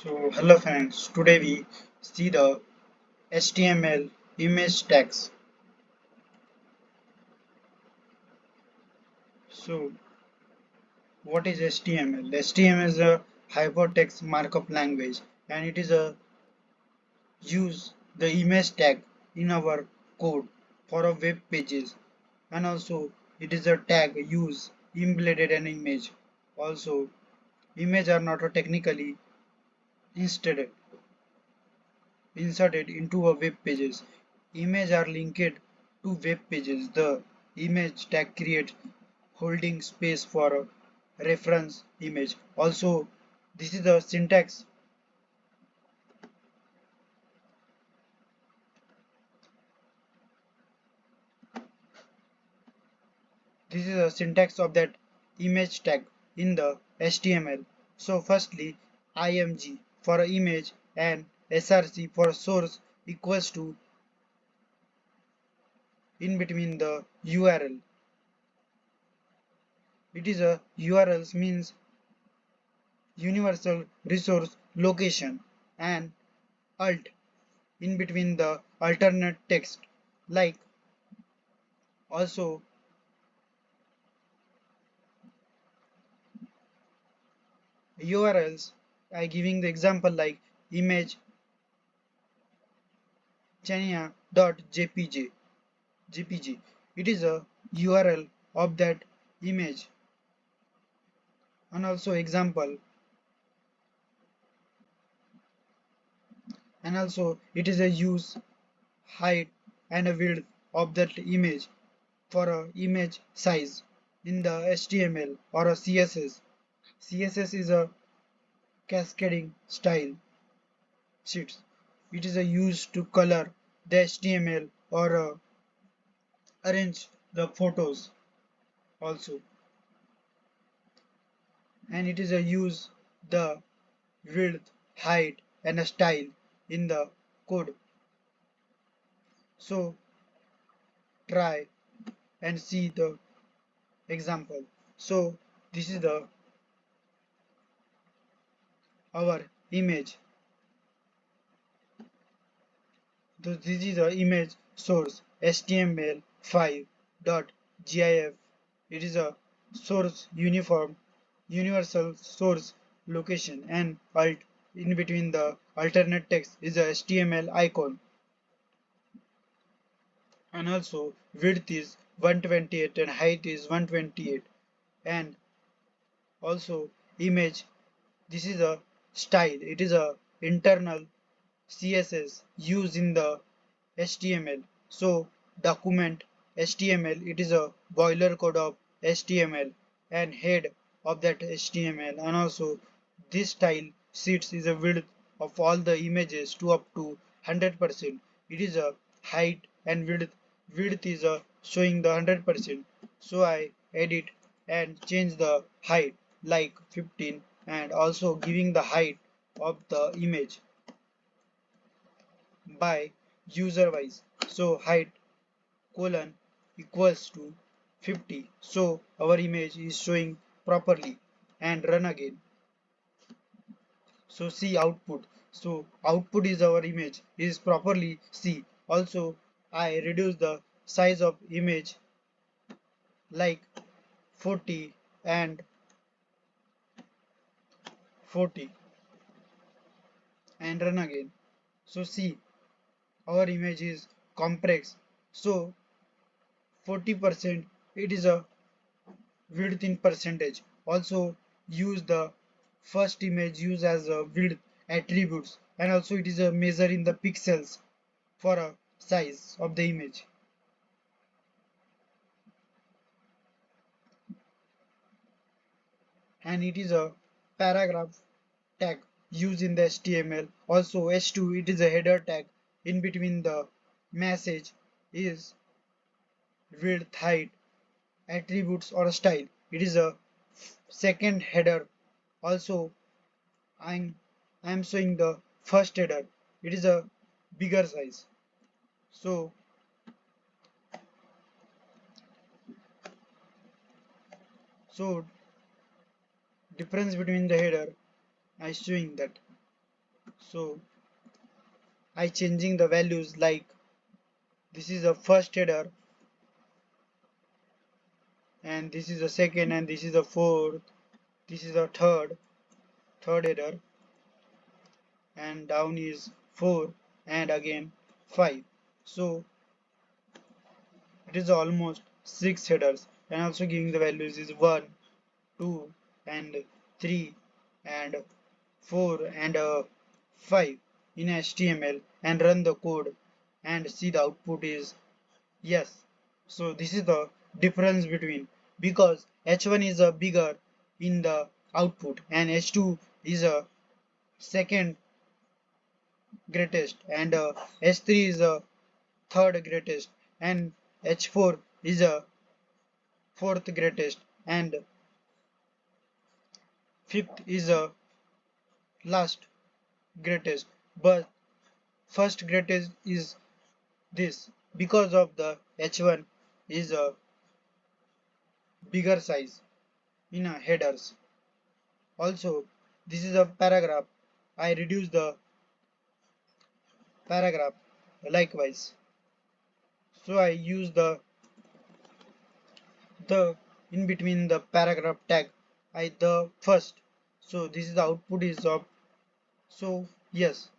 So hello friends, today we see the HTML image tags. So what is HTML? HTML is a hypertext markup language and it is a use the image tag in our code for a web pages, and also it is a tag use embedded an image. Also image are not technically instead inserted into a web pages. Images are linked to web pages. The image tag creates holding space for a reference image. Also, this is the syntax. This is the syntax of that image tag in the HTML. So firstly, img for image and src for source equals to in between the URL. It is a URLs means universal resource location, and alt in between the alternate text. Like also URLs, I giving the example like image chania.jpg. It is a URL of that image, and also example, and also it is a use height and a width of that image for a image size in the HTML or a CSS. CSS is a cascading style sheets. It is a use to color the HTML or arrange the photos also, and it is a use the width, height, and a style in the code. So try and see the example. So this is the our image. This is the image source html5.gif. It is a source universal source location, and alt in between the alternate text is a HTML icon, and also width is 128 and height is 128, and also image, this is a style. It is a internal CSS used in the HTML. So document HTML, it is a boiler code of HTML and head of that HTML, and also this style sheets is a width of all the images to up to 100%. It is a height and width is a showing the 100%. So I edit and change the height like 15, and also giving the height of the image by user wise. So height colon equals to 50. So our image is showing properly, and run again. So see output. So output is our image is properly see. Also I reduce the size of image like 40 and 40, and run again. So see our image is complex. So 40% it is a width in percentage. Also use the first image use as a width attributes, and also it is a measure in the pixels for a size of the image, and it is a paragraph tag used in the HTML. Also h2, it is a header tag in between the message is width, height, attributes or style. It is a second header. Also I'm I'm showing the first header. It is a bigger size. So so difference between the header I showing that. So I changing the values like this is the first header and this is the second and this is the fourth, this is the third header, and down is 4 and again 5. So it is almost 6 headers, and also giving the values is 1, 2 and 3 and 4 and 5 in HTML, and run the code and see the output is yes. So this is the difference between, because H1 is a bigger in the output and H2 is a second greatest and H3 is a third greatest and H4 is a fourth greatest and fifth is a last greatest, but first greatest is this because of the H1 is a bigger size in a headers. Also this is a paragraph. I reduce the paragraph likewise. So I use the in between the paragraph tag I the first. So this is the output is of, so yes,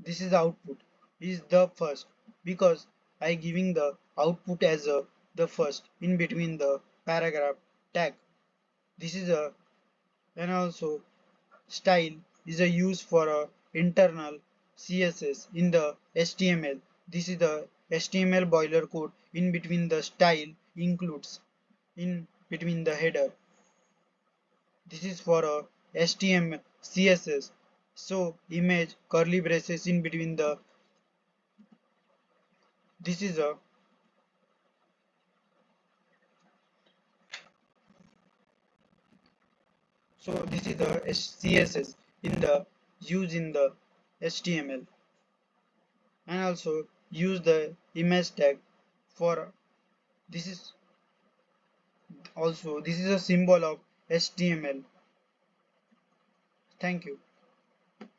this is the output is the first because I giving the output as a the first in between the paragraph tag. This is a, and also style is a use for a internal CSS in the HTML. This is the HTML boiler code in between the style includes in between the header. This is for a HTML CSS. So image curly braces in between the, this is a, so this is the CSS in the use in the HTML, and also use the image tag for, this is also, this is a symbol of HTML. Thank you.